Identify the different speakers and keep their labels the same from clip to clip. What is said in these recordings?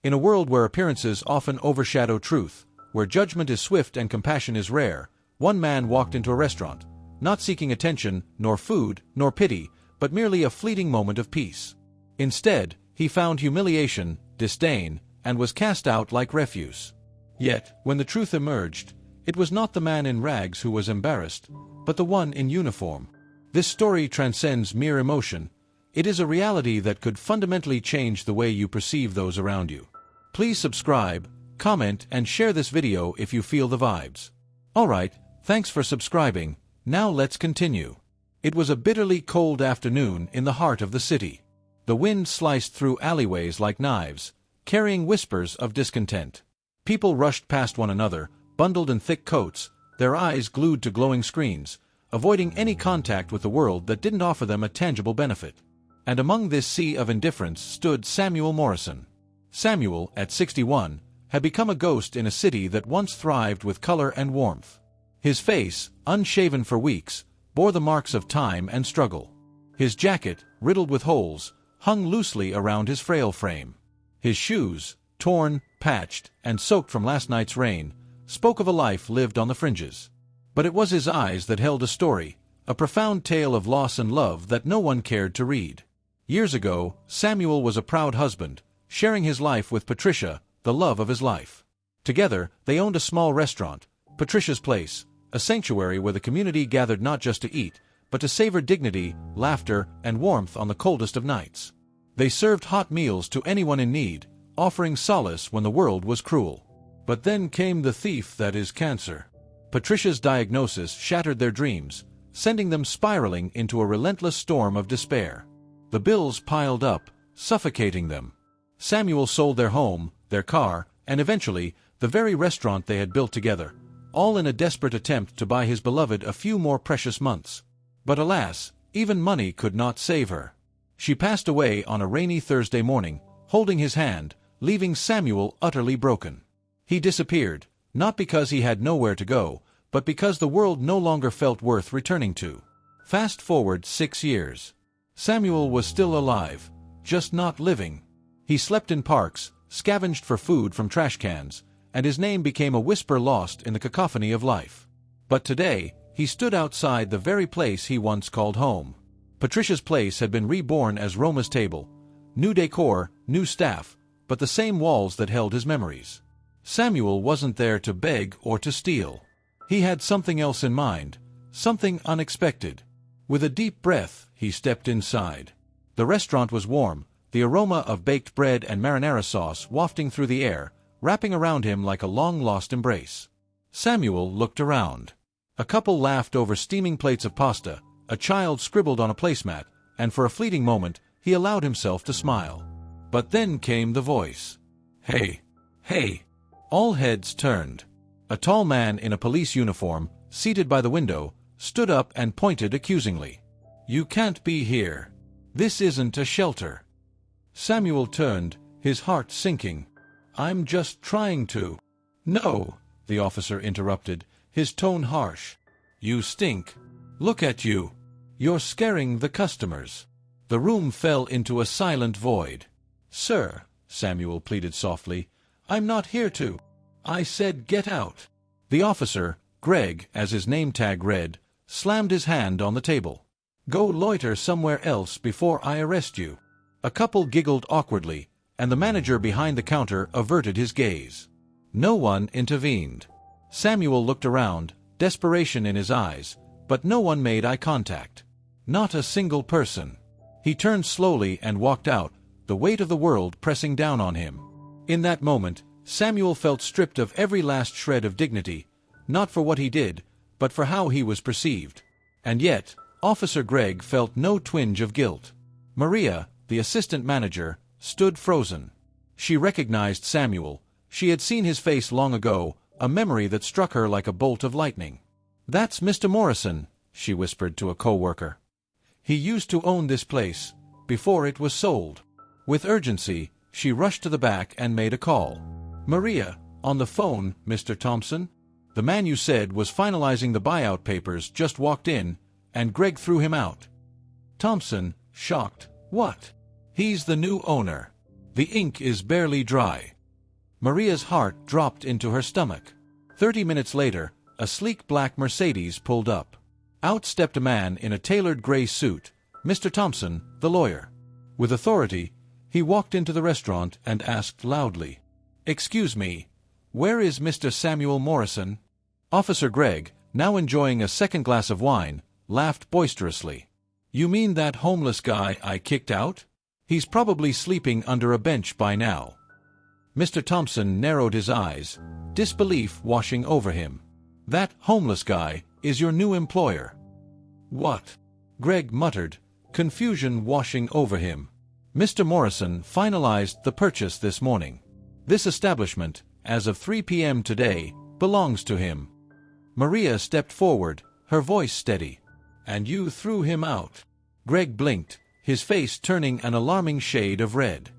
Speaker 1: In a world where appearances often overshadow truth, where judgment is swift and compassion is rare, one man walked into a restaurant, not seeking attention, nor food, nor pity, but merely a fleeting moment of peace. Instead, he found humiliation, disdain, and was cast out like refuse. Yet, when the truth emerged, it was not the man in rags who was embarrassed, but the one in uniform. This story transcends mere emotion. It is a reality that could fundamentally change the way you perceive those around you. Please subscribe, comment, and share this video if you feel the vibes. Alright, thanks for subscribing. Now let's continue. It was a bitterly cold afternoon in the heart of the city. The wind sliced through alleyways like knives, carrying whispers of discontent. People rushed past one another, bundled in thick coats, their eyes glued to glowing screens, avoiding any contact with the world that didn't offer them a tangible benefit. And among this sea of indifference stood Samuel Morrison. Samuel, at 61, had become a ghost in a city that once thrived with color and warmth. His face, unshaven for weeks, bore the marks of time and struggle. His jacket, riddled with holes, hung loosely around his frail frame. His shoes, torn, patched, and soaked from last night's rain, spoke of a life lived on the fringes. But it was his eyes that held a story, a profound tale of loss and love that no one cared to read. Years ago, Samuel was a proud husband, sharing his life with Patricia, the love of his life. Together, they owned a small restaurant, Patricia's Place, a sanctuary where the community gathered not just to eat, but to savor dignity, laughter, and warmth on the coldest of nights. They served hot meals to anyone in need, offering solace when the world was cruel. But then came the thief that is cancer. Patricia's diagnosis shattered their dreams, sending them spiraling into a relentless storm of despair. The bills piled up, suffocating them. Samuel sold their home, their car, and eventually, the very restaurant they had built together, all in a desperate attempt to buy his beloved a few more precious months. But alas, even money could not save her. She passed away on a rainy Thursday morning, holding his hand, leaving Samuel utterly broken. He disappeared, not because he had nowhere to go, but because the world no longer felt worth returning to. Fast forward 6 years. Samuel was still alive, just not living. He slept in parks, scavenged for food from trash cans, and his name became a whisper lost in the cacophony of life. But today, he stood outside the very place he once called home. Patricia's Place had been reborn as Roma's table. New decor, new staff, but the same walls that held his memories. Samuel wasn't there to beg or to steal. He had something else in mind, something unexpected. With a deep breath, he stepped inside. The restaurant was warm, the aroma of baked bread and marinara sauce wafting through the air, wrapping around him like a long-lost embrace. Samuel looked around. A couple laughed over steaming plates of pasta, a child scribbled on a placemat, and for a fleeting moment, he allowed himself to smile. But then came the voice. "Hey! Hey!" All heads turned. A tall man in a police uniform, seated by the window, stood up and pointed accusingly. "You can't be here. This isn't a shelter." Samuel turned, his heart sinking. "I'm just trying to—" "No," the officer interrupted, his tone harsh. "You stink. Look at you. You're scaring the customers." The room fell into a silent void. "Sir," Samuel pleaded softly, "I'm not here to—" "I said get out." The officer, Greg, as his name tag read, slammed his hand on the table. "Go loiter somewhere else before I arrest you." A couple giggled awkwardly, and the manager behind the counter averted his gaze. No one intervened. Samuel looked around, desperation in his eyes, but no one made eye contact. Not a single person. He turned slowly and walked out, the weight of the world pressing down on him. In that moment, Samuel felt stripped of every last shred of dignity, not for what he did, but for how he was perceived. And yet, Officer Gregg felt no twinge of guilt. Maria, the assistant manager, stood frozen. She recognized Samuel. She had seen his face long ago, a memory that struck her like a bolt of lightning. "That's Mr. Morrison," she whispered to a co-worker. "He used to own this place, before it was sold." With urgency, she rushed to the back and made a call. "Maria, on the phone, Mr. Thompson. The man you said was finalizing the buyout papers just walked in, and Greg threw him out." Thompson, shocked. "What? He's the new owner. The ink is barely dry." Maria's heart dropped into her stomach. 30 minutes later, a sleek black Mercedes pulled up. Out stepped a man in a tailored gray suit, Mr. Thompson, the lawyer. With authority, he walked into the restaurant and asked loudly, "Excuse me, where is Mr. Samuel Morrison?" Officer Gregg, now enjoying a second glass of wine, laughed boisterously. "You mean that homeless guy I kicked out? He's probably sleeping under a bench by now." Mr. Thompson narrowed his eyes, disbelief washing over him. "That homeless guy is your new employer." "What?" Gregg muttered, confusion washing over him. "Mr. Morrison finalized the purchase this morning. This establishment, as of 3 p.m. today, belongs to him." Maria stepped forward, her voice steady. "And you threw him out?" Gregg blinked, his face turning an alarming shade of red.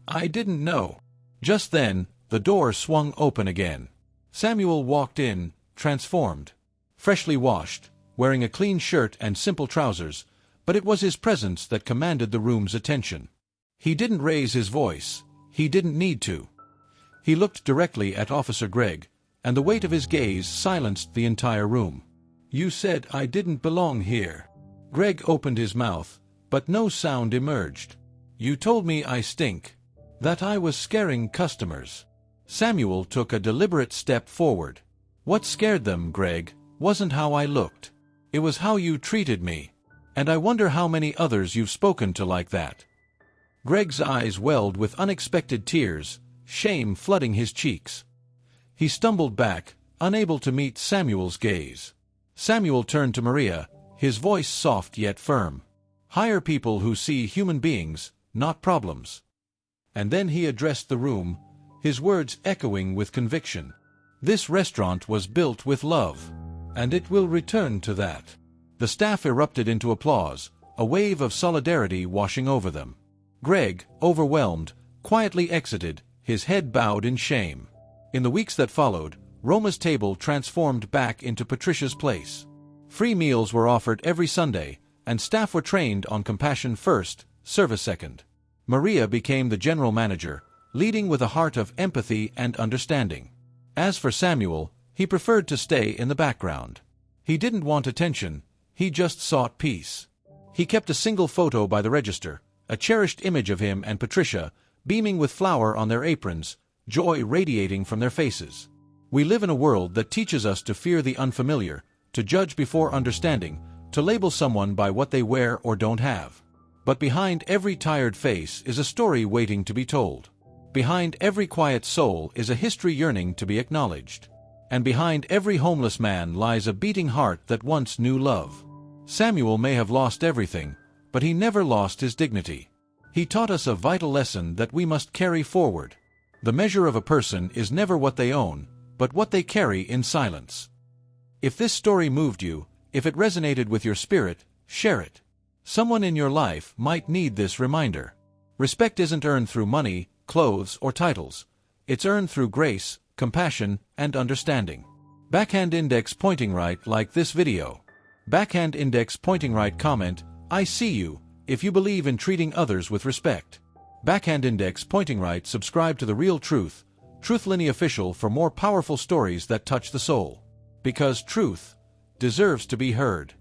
Speaker 1: I didn't know." Just then, the door swung open again. Samuel walked in, transformed. Freshly washed, wearing a clean shirt and simple trousers, but it was his presence that commanded the room's attention. He didn't raise his voice. He didn't need to. He looked directly at Officer Gregg, and the weight of his gaze silenced the entire room. "You said I didn't belong here." Gregg opened his mouth, but no sound emerged. "You told me I stink. That I was scaring customers." Samuel took a deliberate step forward. "What scared them, Gregg, wasn't how I looked. It was how you treated me. And I wonder how many others you've spoken to like that." Gregg's eyes welled with unexpected tears, shame flooding his cheeks. He stumbled back, unable to meet Samuel's gaze. Samuel turned to Maria, his voice soft yet firm. "Hire people who see human beings, not problems." And then he addressed the room, his words echoing with conviction. "This restaurant was built with love, and it will return to that." The staff erupted into applause, a wave of solidarity washing over them. Gregg, overwhelmed, quietly exited, his head bowed in shame. In the weeks that followed, Roma's table transformed back into Patricia's place. Free meals were offered every Sunday, and staff were trained on compassion first, service second. Maria became the general manager, leading with a heart of empathy and understanding. As for Samuel, he preferred to stay in the background. He didn't want attention, he just sought peace. He kept a single photo by the register, a cherished image of him and Patricia, beaming with flour on their aprons, joy radiating from their faces. We live in a world that teaches us to fear the unfamiliar, to judge before understanding, to label someone by what they wear or don't have. But behind every tired face is a story waiting to be told. Behind every quiet soul is a history yearning to be acknowledged. And behind every homeless man lies a beating heart that once knew love. Samuel may have lost everything, but he never lost his dignity. He taught us a vital lesson that we must carry forward. The measure of a person is never what they own, but what they carry in silence. If this story moved you, if it resonated with your spirit, share it. Someone in your life might need this reminder. Respect isn't earned through money, clothes, or titles. It's earned through grace, compassion, and understanding. Backhand index pointing right, like this video. Backhand index pointing right, comment, "I see you," if you believe in treating others with respect. Backhand index pointing right, subscribe to The Real Truth, truthlineofficial for more powerful stories that touch the soul. Because truth deserves to be heard.